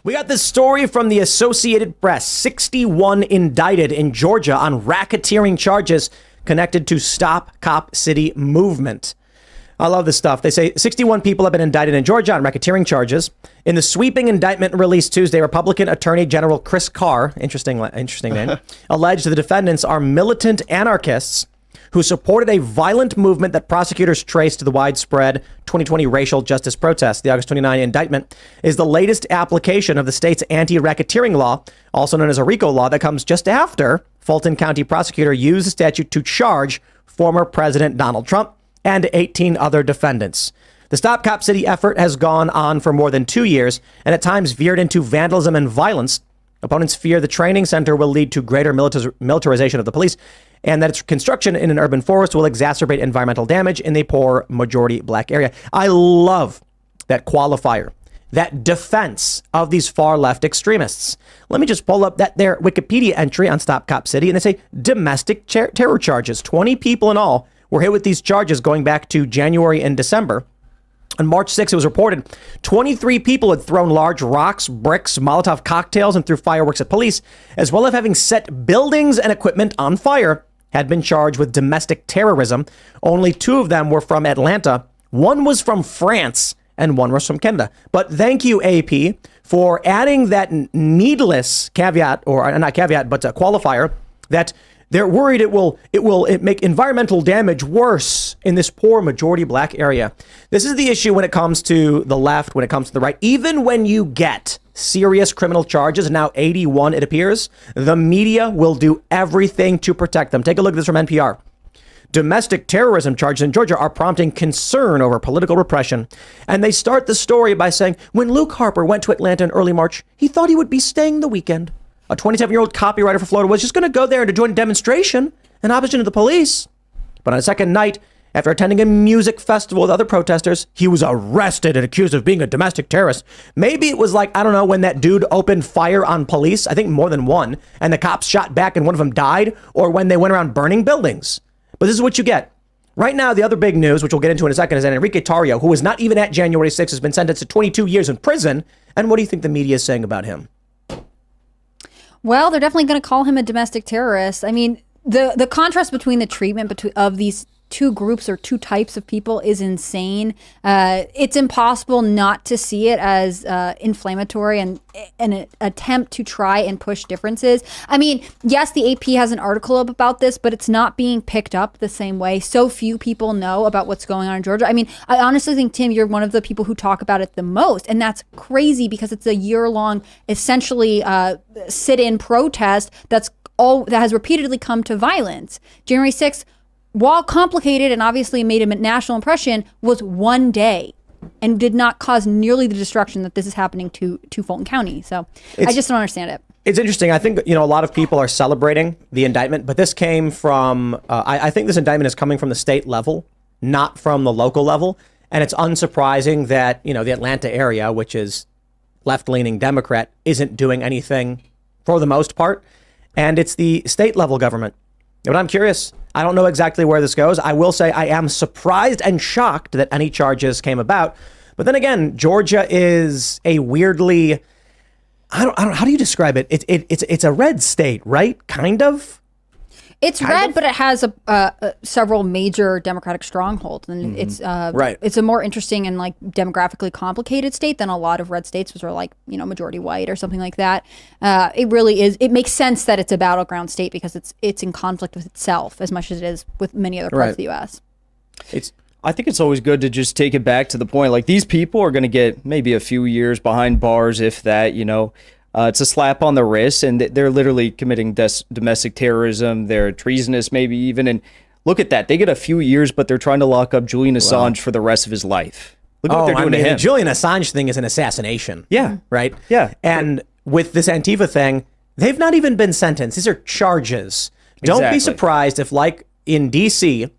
We got this story from the Associated Press. 61 indicted in Georgia on racketeering charges connected to Stop Cop City movement. I love this stuff. They say 61 people have been indicted in Georgia on racketeering charges. In the sweeping indictment released Tuesday, Republican Attorney General Chris Carr, interesting name, alleged the defendants are militant anarchists who supported a violent movement that prosecutors traced to the widespread 2020 racial justice protests. The August 29 indictment is the latest application of the state's anti-racketeering law, also known as a RICO law, that comes just after Fulton County prosecutor used the statute to charge former President Donald Trump and 18 other defendants. The Stop Cop City effort has gone on for more than 2 years and at times veered into vandalism and violence. Opponents fear the training center will lead to greater militarization of the police and that its construction in an urban forest will exacerbate environmental damage in the poor majority black area. I love that qualifier, that defense of these far left extremists. Let me just pull up their Wikipedia entry on Stop Cop City, and they say domestic terror charges. 20 people in all were hit with these charges going back to January and December. On March 6th, it was reported 23 people had thrown large rocks, bricks, Molotov cocktails, and threw fireworks at police, as well as having set buildings and equipment on fire, had been charged with domestic terrorism. Only 2 of them were from Atlanta. 1 was from France and 1 was from Canada. But thank you, AP, for adding that needless caveat, or not caveat, but a qualifier, that they're worried it will make environmental damage worse in this poor majority black area. This is the issue when it comes to the left, when it comes to the right. Even when you get serious criminal charges, now 81 it appears, the media will do everything to protect them. Take a look at this from NPR. Domestic terrorism charges in Georgia are prompting concern over political repression. And they start the story by saying, when Luke Harper went to Atlanta in early March, he thought he would be staying the weekend. A 27-year-old copywriter for Florida was just going to go there to join a demonstration in opposition to the police. But on a second night, after attending a music festival with other protesters, he was arrested and accused of being a domestic terrorist. Maybe it was like, I don't know, when that dude opened fire on police, I think more than one, and the cops shot back and one of them died, or when they went around burning buildings. But this is what you get. Right now, the other big news, which we'll get into in a second, is that Enrique Tarrio, who was not even at January 6th, has been sentenced to 22 years in prison. And what do you think the media is saying about him? Well, they're definitely going to call him a domestic terrorist. I mean, the contrast between the treatment of these two groups or two types of people is insane. It's impossible not to see it as inflammatory and an attempt to try and push differences. I mean, yes, the AP has an article about this, but it's not being picked up the same way. So few people know about what's going on in Georgia. I mean, I honestly think, Tim, you're one of the people who talk about it the most. And that's crazy because it's a year-long, essentially, sit-in protest that has repeatedly come to violence. January 6th, while complicated and obviously made a national impression, was one day and did not cause nearly the destruction that this is happening to Fulton County. So I just don't understand it. It's interesting. I think, a lot of people are celebrating the indictment, but this came from, I think this indictment is coming from the state level, not from the local level. And it's unsurprising that, the Atlanta area, which is left-leaning Democrat, isn't doing anything for the most part. And it's the state level government. But I'm curious. I don't know exactly where this goes. I will say I am surprised and shocked that any charges came about. But then again, Georgia is a weirdly, I don't how do you describe it? It's a red state, right? Kind of. It's red, but it has several major Democratic strongholds, and it's right. It's a more interesting and demographically complicated state than a lot of red states, which are majority white or something like that. It really is. It makes sense that it's a battleground state because it's in conflict with itself as much as it is with many other parts of the U.S. I think it's always good to just take it back to the point. These people are going to get maybe a few years behind bars, if that. It's a slap on the wrist, and they're literally committing domestic terrorism. They're treasonous, maybe even. And look at that. They get a few years, but they're trying to lock up Julian Assange for the rest of his life. Look at what they're doing to him. The Julian Assange thing is an assassination. Yeah. Right? Yeah. And with this Antifa thing, they've not even been sentenced. These are charges. Don't be surprised if, like in D.C.,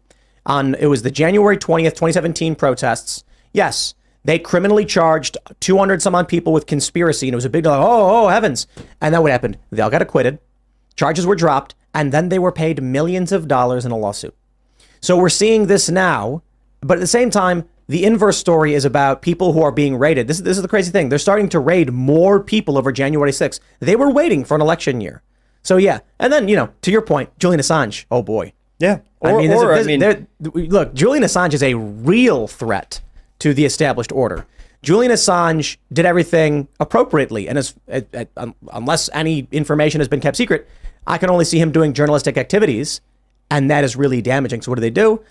it was the January 20th, 2017 protests. Yes. They criminally charged 200 some odd people with conspiracy, and it was a big deal. Oh, heavens. And then what happened? They all got acquitted. Charges were dropped, and then they were paid millions of dollars in a lawsuit. So we're seeing this now, but at the same time, the inverse story is about people who are being raided. This is the crazy thing. They're starting to raid more people over January 6th. They were waiting for an election year. So yeah. And then, to your point, Julian Assange. Oh boy. Yeah. Look, Julian Assange is a real threat to the established order. Julian Assange did everything appropriately, and unless any information has been kept secret, I can only see him doing journalistic activities, and that is really damaging. So what do?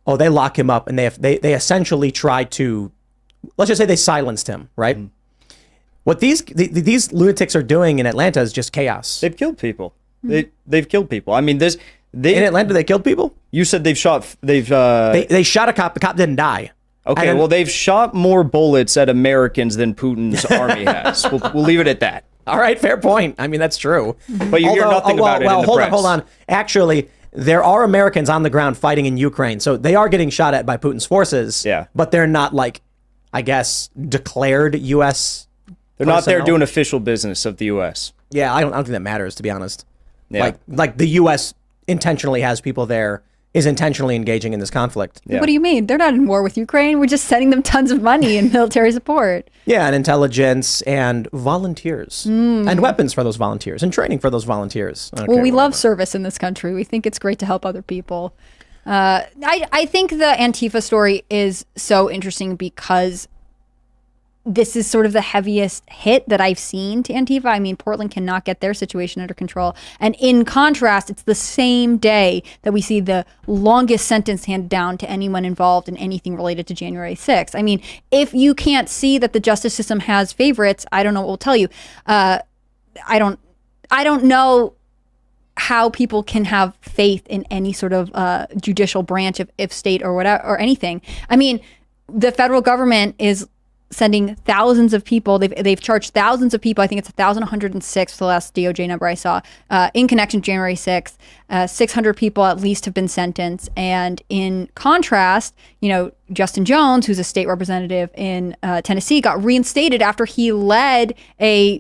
Oh, they lock him up, and they essentially try to, let's just say they silenced him, right? Mm. What these lunatics are doing in Atlanta is just chaos. They've killed people. They've killed people. I mean, in Atlanta they killed people. You said they shot a cop. The cop didn't die. Okay, well, they've shot more bullets at Americans than Putin's army has. We'll leave it at that. All right, fair point. I mean, that's true. But you hear nothing about it in the press. Hold on. Actually, there are Americans on the ground fighting in Ukraine, so they are getting shot at by Putin's forces. Yeah. But they're not, I guess, declared U.S. They're not there doing official business of the U.S. Yeah, I don't think that matters, to be honest. Yeah. Like the U.S. intentionally has people there, is intentionally engaging in this conflict. Yeah. What do you mean? They're not in war with Ukraine. We're just sending them tons of money and military support. Yeah, and intelligence and volunteers and weapons for those volunteers and training for those volunteers. Well, we love service in this country. We think it's great to help other people. I think the Antifa story is so interesting because this is sort of the heaviest hit that I've seen to Antifa. I mean, Portland cannot get their situation under control. And in contrast, it's the same day that we see the longest sentence handed down to anyone involved in anything related to January 6th. I mean, if you can't see that the justice system has favorites, I don't know what will tell you. I don't know how people can have faith in any sort of judicial branch of state or whatever, or anything. I mean, the federal government is sending thousands of people. They've charged thousands of people. I think it's 1,106 the last DOJ number I saw in connection to January 6th. 600 people at least have been sentenced. And in contrast, Justin Jones, who's a state representative in Tennessee, got reinstated after he led a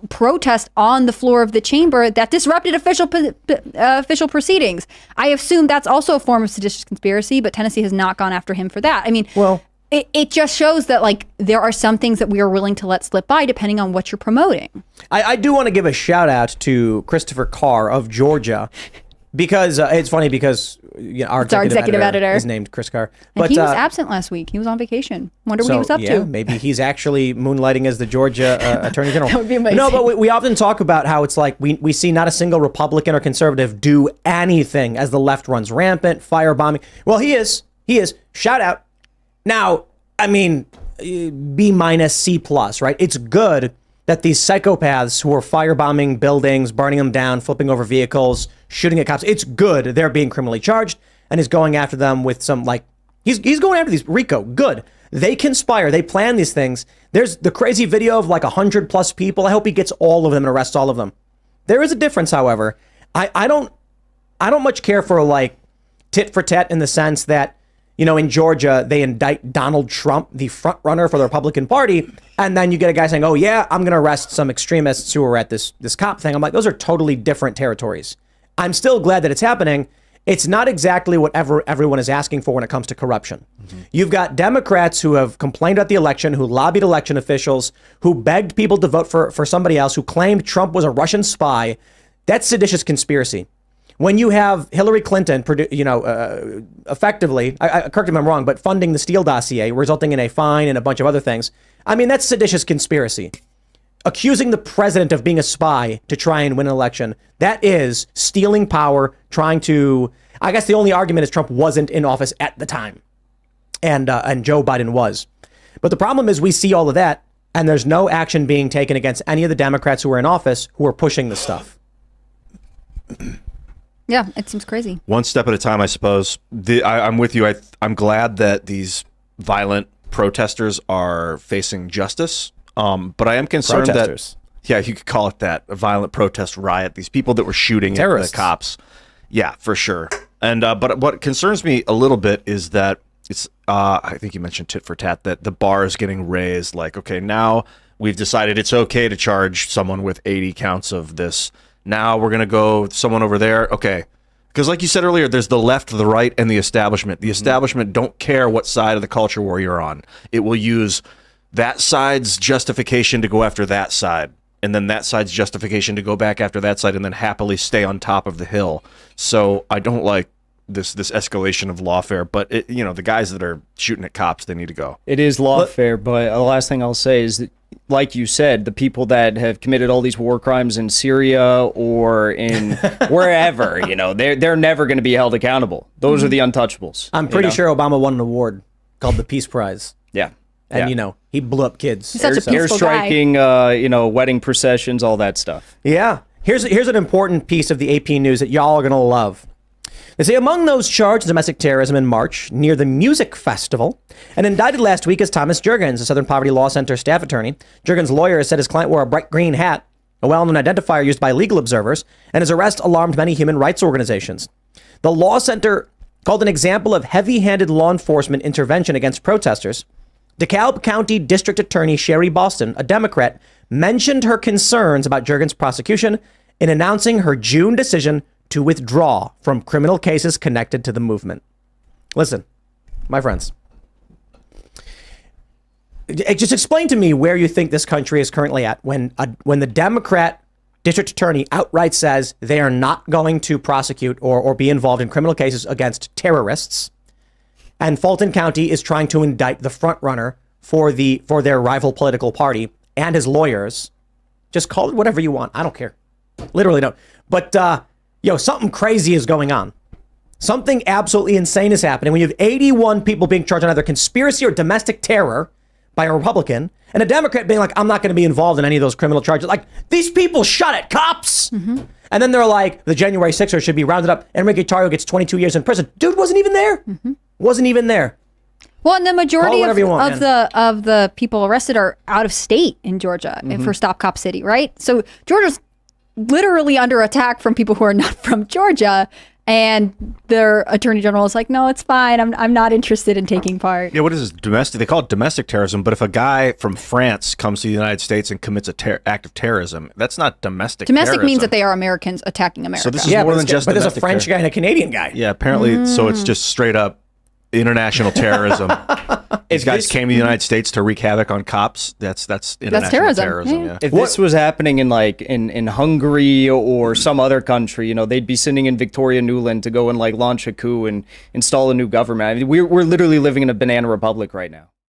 protest on the floor of the chamber that disrupted official proceedings. I assume that's also a form of seditious conspiracy, but Tennessee has not gone after him for that. I mean, It just shows that there are some things that we are willing to let slip by depending on what you're promoting. I do want to give a shout out to Christopher Carr of Georgia because it's funny because our executive editor is named Chris Carr. But he was absent last week. He was on vacation. Wonder what he was up to. Maybe he's actually moonlighting as the Georgia Attorney General. That would be amazing. No, but we often talk about how it's like we see not a single Republican or conservative do anything as the left runs rampant, firebombing. Well, he is. Shout out. Now, I mean, B-, C+, right? It's good that these psychopaths who are firebombing buildings, burning them down, flipping over vehicles, shooting at cops, it's good they're being criminally charged, and he's going after them with some, he's going after these, RICO, good. They conspire, they plan these things. There's the crazy video of 100+ people. I hope he gets all of them and arrests all of them. There is a difference, however. I don't much care for, tit for tat in the sense that, in Georgia, they indict Donald Trump, the front runner for the Republican Party. And then you get a guy saying, oh, yeah, I'm going to arrest some extremists who are at this cop thing. I'm like, those are totally different territories. I'm still glad that it's happening. It's not exactly what everyone is asking for when it comes to corruption. Mm-hmm. You've got Democrats who have complained about the election, who lobbied election officials, who begged people to vote for somebody else, who claimed Trump was a Russian spy. That's seditious conspiracy. When you have Hillary Clinton, effectively, correct me if I'm wrong, but funding the Steele dossier, resulting in a fine and a bunch of other things, I mean, that's seditious conspiracy. Accusing the president of being a spy to try and win an election, that is stealing power, trying to, I guess the only argument is Trump wasn't in office at the time, and Joe Biden was. But the problem is we see all of that, and there's no action being taken against any of the Democrats who are in office who are pushing this stuff. Yeah, it seems crazy. One step at a time, I suppose. I'm with you. I'm glad that these violent protesters are facing justice. But I am concerned that, yeah, you could call it that, a violent protest riot. These people that were shooting at the cops. Yeah, for sure. And but what concerns me a little bit is that it's, I think you mentioned tit for tat, that the bar is getting raised. Okay, now we've decided it's okay to charge someone with 80 counts of this. Now we're going to go someone over there. Okay, Because like you said earlier, there's the left, the right, and the establishment. The establishment don't care what side of the culture war you're on. It will use that side's justification to go after that side, and then that side's justification to go back after that side, and then happily stay on top of the hill. So I don't like this escalation of lawfare, but the guys that are shooting at cops, they need to go. It is lawfare, but the last thing I'll say is that, like you said, the people that have committed all these war crimes in Syria or in wherever, they're never going to be held accountable. Those are the untouchables. I'm pretty sure Obama won an award called the Peace Prize. Yeah. And, he blew up kids. He's such a peaceful guy. Airstriking, wedding processions, all that stuff. Yeah. Here's an important piece of the AP news that y'all are going to love. They say among those charged in domestic terrorism in March near the music festival, and indicted last week is Thomas Jurgens, a Southern Poverty Law Center staff attorney. Jurgens' lawyer said his client wore a bright green hat, a well-known identifier used by legal observers, and his arrest alarmed many human rights organizations. The law center called an example of heavy-handed law enforcement intervention against protesters. DeKalb County District Attorney Sherry Boston, a Democrat, mentioned her concerns about Jurgens' prosecution in announcing her June decision to withdraw from criminal cases connected to the movement. Listen, my friends, just explain to me where you think this country is currently at when the Democrat district attorney outright says they are not going to prosecute or be involved in criminal cases against terrorists, and Fulton County is trying to indict the front runner for their rival political party and his lawyers. Just call it whatever you want. I don't care. Literally don't. But something crazy is going on. Something absolutely insane is happening when you have 81 people being charged on either conspiracy or domestic terror by a Republican, and a Democrat being like, I'm not going to be involved in any of those criminal charges. Like, these people shot at cops. Mm-hmm. And then they're like, the January 6ers should be rounded up. Enrique Tarrio gets 22 years in prison. Dude wasn't even there. Mm-hmm. Wasn't even there. Well, and the majority of the people arrested are out of state in Georgia for Stop Cop City, right? So Georgia's literally under attack from people who are not from Georgia, and their attorney general is like, no, it's fine. I'm not interested in taking part. Yeah, what is this? Domestic? They call it domestic terrorism, but if a guy from France comes to the United States and commits an act of terrorism, that's not domestic terrorism. Domestic means that they are Americans attacking America. So this is more than just but there's a French guy and a Canadian guy. Yeah, apparently, so it's just straight up international terrorism. These guys came to the United States to wreak havoc on cops. That's international terrorism. Yeah. If this was happening in Hungary or some other country, they'd be sending in Victoria Nuland to go and launch a coup and install a new government. I mean, we're literally living in a banana republic right now.